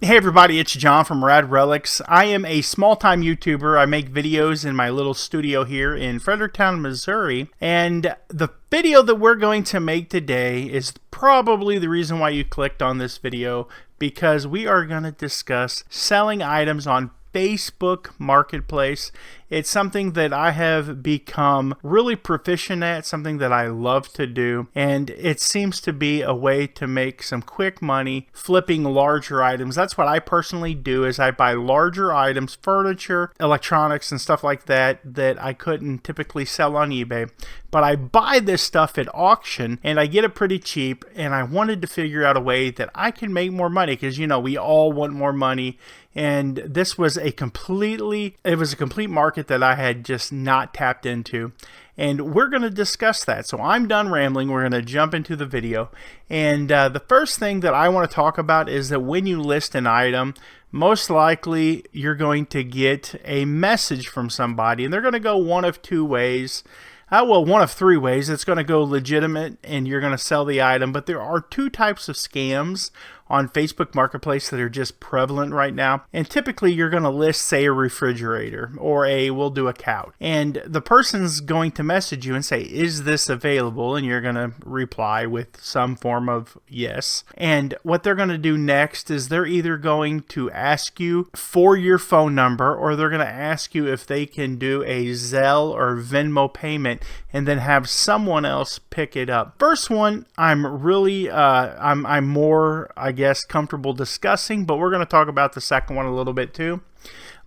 Hey everybody, it's John from RELICS. I am a small-time YouTuber. I make videos in my little studio here in Fredericktown, Missouri. And the video that we're going to make today is probably the reason why you clicked on this video, because we are going to discuss selling items on Facebook Marketplace. It's something that I have become really proficient at, something that I love to do, and it seems to be a way to make some quick money flipping larger items. That's what I personally do, is I buy larger items, furniture, electronics, and stuff like that I couldn't typically sell on eBay. But I buy this stuff at auction, and I get it pretty cheap, and I wanted to figure out a way that I can make more money, because, you know, we all want more money. And this was a complete market that I had just not tapped into. And we're going to discuss that. So I'm done rambling. We're going to jump into the video. And the first thing that I want to talk about is that when you list an item, most likely you're going to get a message from somebody. And they're going to go one of two ways. Well, one of three ways. It's going to go legitimate and you're going to sell the item. But there are two types of scams on Facebook Marketplace that are just prevalent right now. And typically you're going to list, say, a refrigerator or we'll do a couch. And the person's going to message you and say, is this available? And you're going to reply with some form of yes. And what they're going to do next is they're either going to ask you for your phone number, or they're going to ask you if they can do a Zelle or Venmo payment and then have someone else pick it up. First one, I'm really, I'm more, I guess, comfortable discussing, but we're going to talk about the second one a little bit too.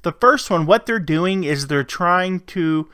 The first one, what they're doing is they're going to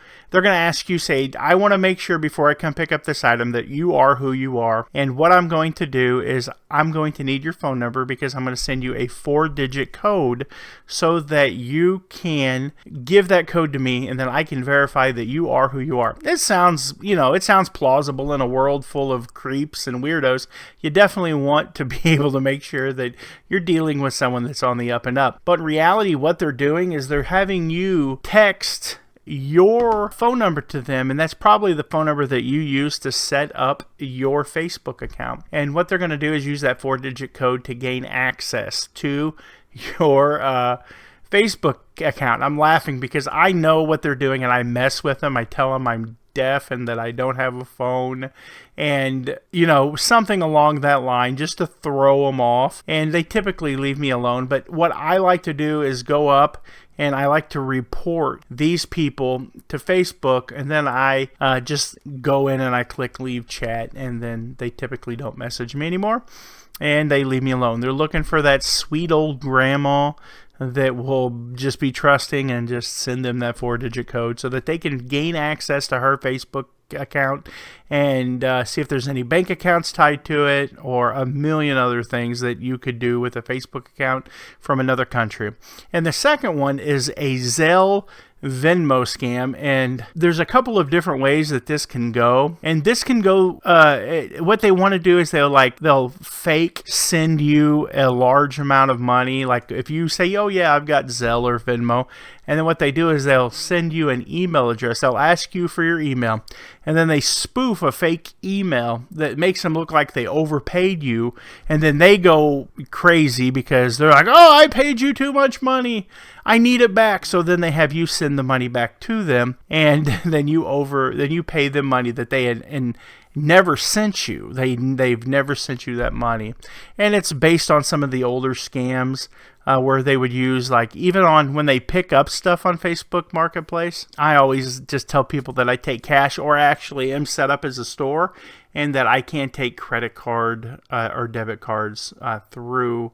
ask you, say, I want to make sure before I come pick up this item that you are who you are. And what I'm going to do is I'm going to need your phone number, because I'm going to send you a 4-digit code so that you can give that code to me, and then I can verify that you are who you are. It sounds, it sounds plausible in a world full of creeps and weirdos. You definitely want to be able to make sure that you're dealing with someone that's on the up and up. But in reality, what they're doing is they're having you text your phone number to them, and that's probably the phone number that you use to set up your Facebook account. And what they're going to do is use that 4-digit code to gain access to your Facebook account. I'm laughing because I know what they're doing, and I mess with them. I tell them I'm deaf and that I don't have a phone, and something along that line, just to throw them off, and they typically leave me alone. But what I like to do is go up and I like to report these people to Facebook, and then I just go in and I click leave chat, and then they typically don't message me anymore and they leave me alone. They're looking for that sweet old grandma that will just be trusting and just send them that 4-digit code so that they can gain access to her Facebook account and see if there's any bank accounts tied to it, or a million other things that you could do with a Facebook account from another country. And the second one is a Zelle Venmo scam, and there's a couple of different ways that this can go. And this can go, what they want to do is they'll fake send you a large amount of money. Like if you say, oh yeah, I've got Zelle or Venmo, and then what they do is they'll send you an email address. They'll ask you for your email, and then they spoof a fake email that makes them look like they overpaid you, and then they go crazy because they're like, oh, I paid you too much money, I need it back. So then they have you send the money back to them, and then you pay them money that they had never sent you. They've never sent you that money. And it's based on some of the older scams where they would use, like, even on when they pick up stuff on Facebook Marketplace. I always just tell people that I take cash, or actually am set up as a store, and that I can't take credit card or debit cards through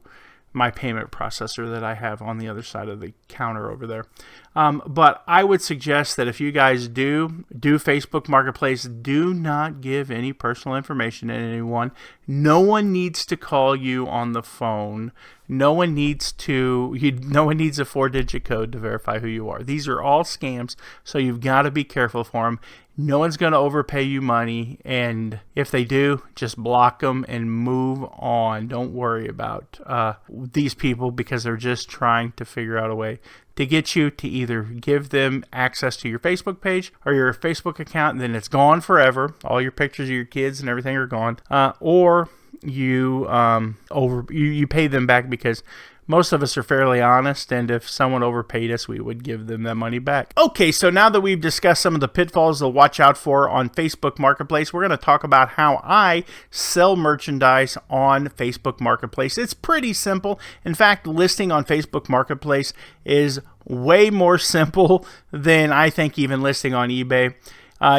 my payment processor that I have on the other side of the counter over there. But I would suggest that if you guys do Facebook Marketplace, do not give any personal information to anyone. No one needs to call you on the phone. No one needs a 4-digit code to verify who you are. These are all scams, so you've got to be careful for them. No one's going to overpay you money, and if they do, just block them and move on. Don't worry about these people, because they're just trying to figure out a way to get you to either give them access to your Facebook page or your Facebook account, and then it's gone forever. All your pictures of your kids and everything are gone, or you pay them back, because most of us are fairly honest, and if someone overpaid us, we would give them that money back. Okay, so now that we've discussed some of the pitfalls to watch out for on Facebook Marketplace, we're going to talk about how I sell merchandise on Facebook Marketplace. It's pretty simple. In fact, listing on Facebook Marketplace is way more simple than I think even listing on eBay.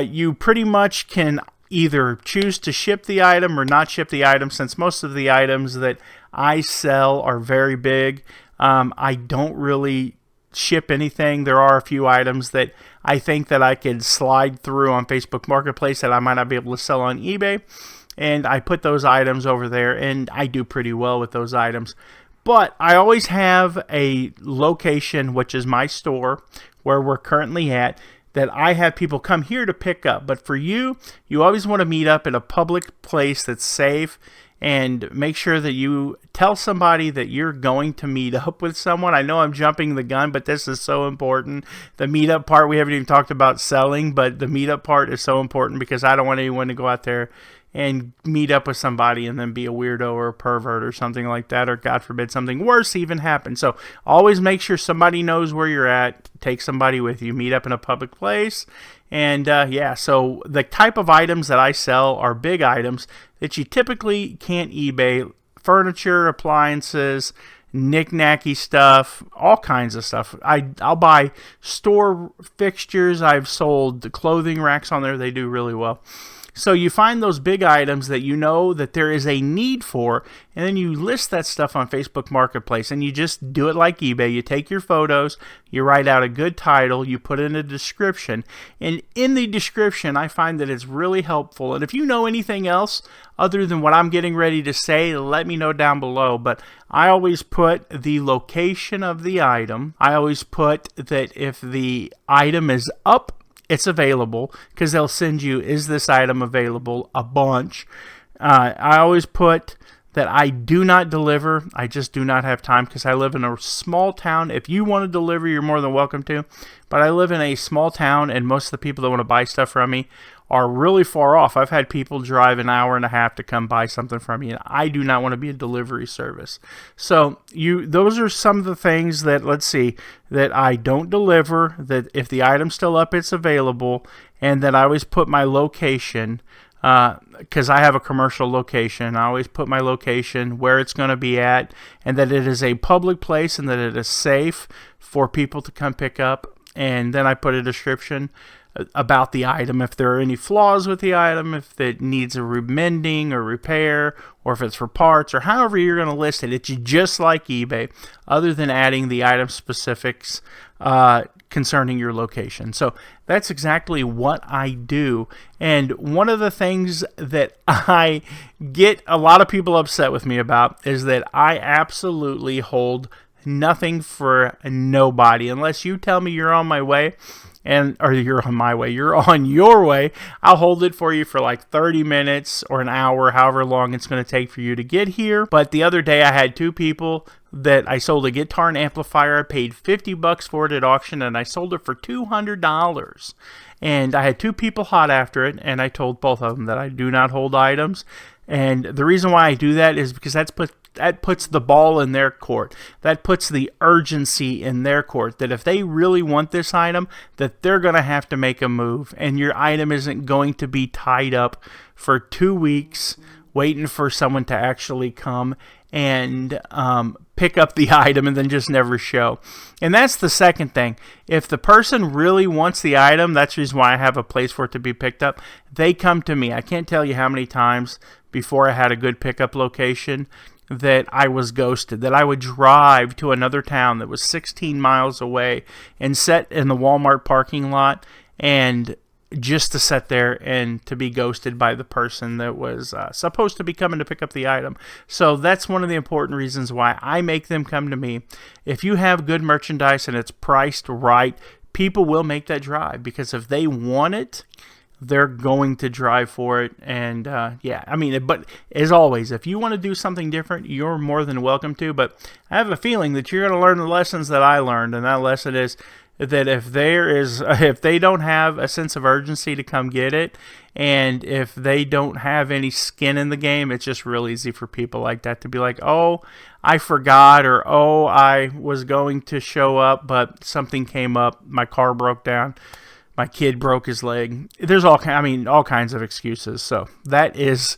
You pretty much can either choose to ship the item or not ship the item, since most of the items that I sell are very big. I don't really ship anything. There are a few items that I think that I could slide through on Facebook Marketplace that I might not be able to sell on eBay, and I put those items over there, and I do pretty well with those items. But I always have a location, which is my store, where we're currently at, that I have people come here to pick up. But for you, you always want to meet up in a public place that's safe, and make sure that you tell somebody that you're going to meet up with someone. I know I'm jumping the gun, but this is so important. The meetup part, we haven't even talked about selling, but the meetup part is so important because I don't want anyone to go out there and meet up with somebody and then be a weirdo or a pervert or something like that, or God forbid something worse even happens. So always make sure somebody knows where you're at. Take somebody with you. Meet up in a public place. And yeah, so the type of items that I sell are big items that you typically can't eBay. Furniture, appliances, knick-knacky stuff, all kinds of stuff. I'll buy store fixtures. I've sold the clothing racks on there. They do really well. So you find those big items that you know that there is a need for, and then you list that stuff on Facebook Marketplace, and you just do it like eBay. You take your photos, you write out a good title, you put in a description, and in the description I find that it's really helpful. And if you know anything else other than what I'm getting ready to say, let me know down below. But I always put the location of the item. I always put that if the item is up, it's available, because they'll send you, is this item available, a bunch. I always put that I do not deliver. I just do not have time, because I live in a small town. If you want to deliver, you're more than welcome to. But I live in a small town, and most of the people that want to buy stuff from me are really far off. I've had people drive an hour and a half to come buy something from me, and I do not want to be a delivery service. So those are some of the things that, let's see, that I don't deliver, that if the item's still up, it's available, and that I always put my location, because I have a commercial location. I always put my location, where it's going to be at, and that it is a public place and that it is safe for people to come pick up. And then I put a description about the item, if there are any flaws with the item, if it needs a mending or repair, or if it's for parts, or however you're going to list it. It's just like eBay, other than adding the item specifics concerning your location. So that's exactly what I do. And one of the things that I get a lot of people upset with me about is that I absolutely hold nothing for nobody. Unless you tell me you're on my way, or you're on my way, you're on your way, I'll hold it for you for like 30 minutes or an hour, however long it's going to take for you to get here. But the other day I had two people that I sold a guitar and amplifier. I paid $50 for it at auction, and I sold it for $200. And I had two people hot after it, and I told both of them that I do not hold items. And the reason why I do that is because that puts the ball in their court. That puts the urgency in their court, that if they really want this item, that they're going to have to make a move, and your item isn't going to be tied up for 2 weeks waiting for someone to actually come and pick up the item and then just never show. And that's the second thing. If the person really wants the item, that's the reason why I have a place for it to be picked up. They come to me. I can't tell you how many times before I had a good pickup location that I was ghosted, that I would drive to another town that was 16 miles away and sit in the Walmart parking lot, and just to sit there and to be ghosted by the person that was supposed to be coming to pick up the item. So that's one of the important reasons why I make them come to me. If you have good merchandise and it's priced right, people will make that drive, because if they want it, they're going to drive for it. And yeah, I mean, but as always, if you want to do something different, you're more than welcome to. But I have a feeling that you're going to learn the lessons that I learned, and that lesson is that if if they don't have a sense of urgency to come get it, and if they don't have any skin in the game, it's just real easy for people like that to be like, oh, I forgot, or oh, I was going to show up, but something came up, my car broke down, my kid broke his leg. There's all kinds of excuses. So that is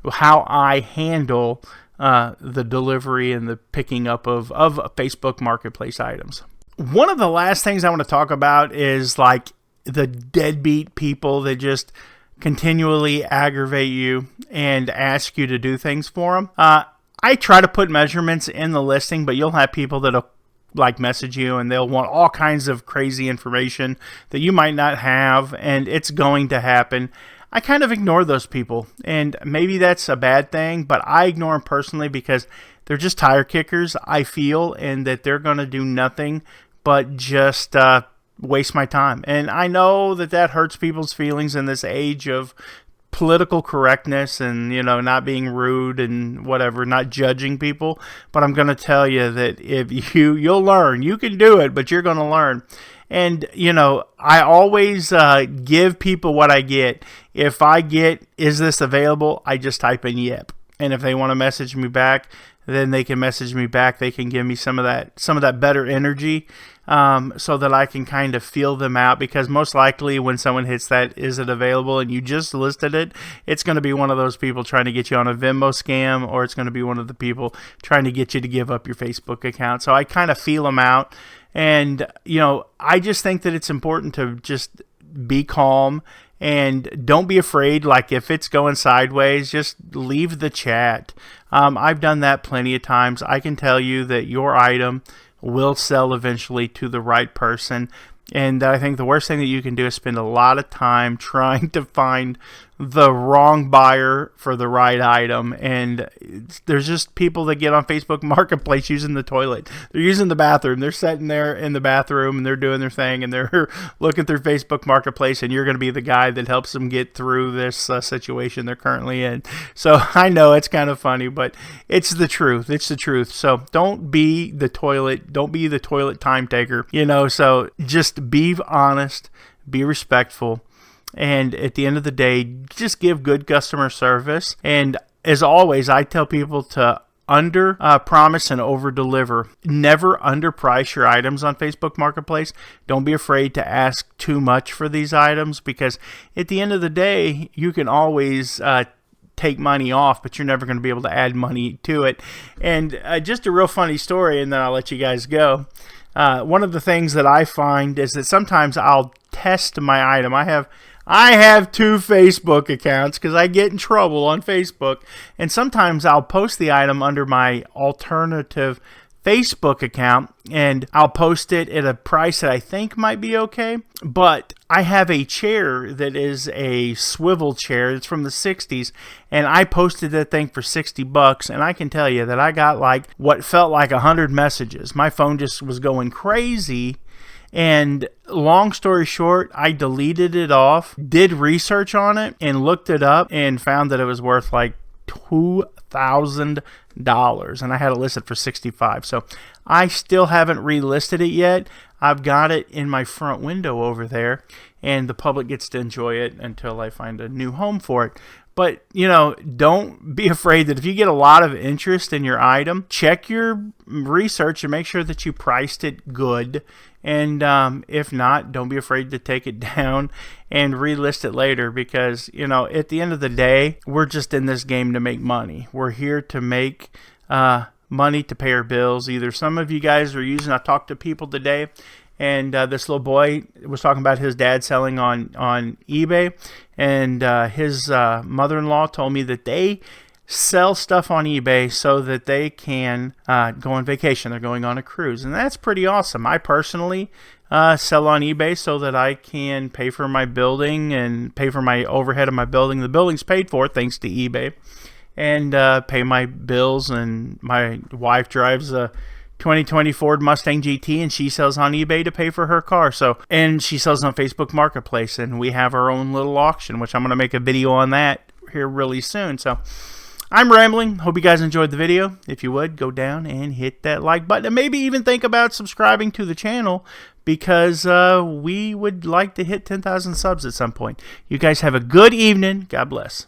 how I handle the delivery and the picking up of Facebook Marketplace items. One of the last things I want to talk about is like the deadbeat people that just continually aggravate you and ask you to do things for them. I try to put measurements in the listing, but you'll have people that'll like message you and they'll want all kinds of crazy information that you might not have, and it's going to happen. I kind of ignore those people, and maybe that's a bad thing, but I ignore them personally because they're just tire kickers, I feel, and that they're going to do nothing but just waste my time. And I know that that hurts people's feelings in this age of political correctness and, you know, not being rude and whatever, not judging people. But I'm going to tell you that if you'll learn. You can do it, but you're going to learn. And, you know, I always give people what I get. If I get, is this available? I just type in yep. And if they want to message me back, then they can message me back. They can give me some of that better energy, so that I can kind of feel them out. Because most likely when someone hits that, is it available, and you just listed it, it's going to be one of those people trying to get you on a Venmo scam, or it's going to be one of the people trying to get you to give up your Facebook account. So I kind of feel them out. And, you know, I just think that it's important to just be calm and don't be afraid. Like if it's going sideways, just leave the chat. I've done that plenty of times. I can tell you that your item will sell eventually to the right person. And I think the worst thing that you can do is spend a lot of time trying to find the wrong buyer for the right item. And there's just people that get on Facebook Marketplace using the toilet. They're using the bathroom. They're sitting there in the bathroom and they're doing their thing and they're looking through Facebook Marketplace, and you're going to be the guy that helps them get through this situation they're currently in. So I know it's kind of funny, but it's the truth. It's the truth. So don't be the toilet. Don't be the toilet time taker. You know, so just be honest, be respectful. And at the end of the day, just give good customer service. And as always, I tell people to under promise and over deliver. Never underprice your items on Facebook Marketplace. Don't be afraid to ask too much for these items, because at the end of the day, you can always take money off, but you're never going to be able to add money to it. And just a real funny story, and then I'll let you guys go. One of the things that I find is that sometimes I'll test my item. I have 2 Facebook accounts because I get in trouble on Facebook, and sometimes I'll post the item under my alternative Facebook account, and I'll post it at a price that I think might be okay. But I have a chair that is a swivel chair. It's from the 60s, and I posted that thing for $60, and I can tell you that I got like what felt like 100 messages. My phone just was going crazy. And long story short, I deleted it off, did research on it, and looked it up and found that it was worth like $2,000, and I had it listed for $65. So I still haven't relisted it yet. I've got it in my front window over there, and the public gets to enjoy it until I find a new home for it. But, you know, don't be afraid that if you get a lot of interest in your item, check your research and make sure that you priced it good. And if not, don't be afraid to take it down and relist it later, because, you know, at the end of the day, we're just in this game to make money. We're here to make money to pay our bills. Either some of you guys are using, I talked to people today, and this little boy was talking about his dad selling on eBay, and his mother-in-law told me that they sell stuff on eBay so that they can go on vacation. They're going on a cruise, and that's pretty awesome. I personally sell on eBay so that I can pay for my building and pay for my overhead of my building. The building's paid for thanks to eBay, and pay my bills. And my wife drives a 2020 Ford Mustang GT, and she sells on eBay to pay for her car. So, and she sells on Facebook Marketplace, and we have our own little auction, which I'm going to make a video on that here really soon. So I'm rambling. Hope you guys enjoyed the video. If you would, go down and hit that like button, and maybe even think about subscribing to the channel, because we would like to hit 10,000 subs at some point. You guys have a good evening. God bless.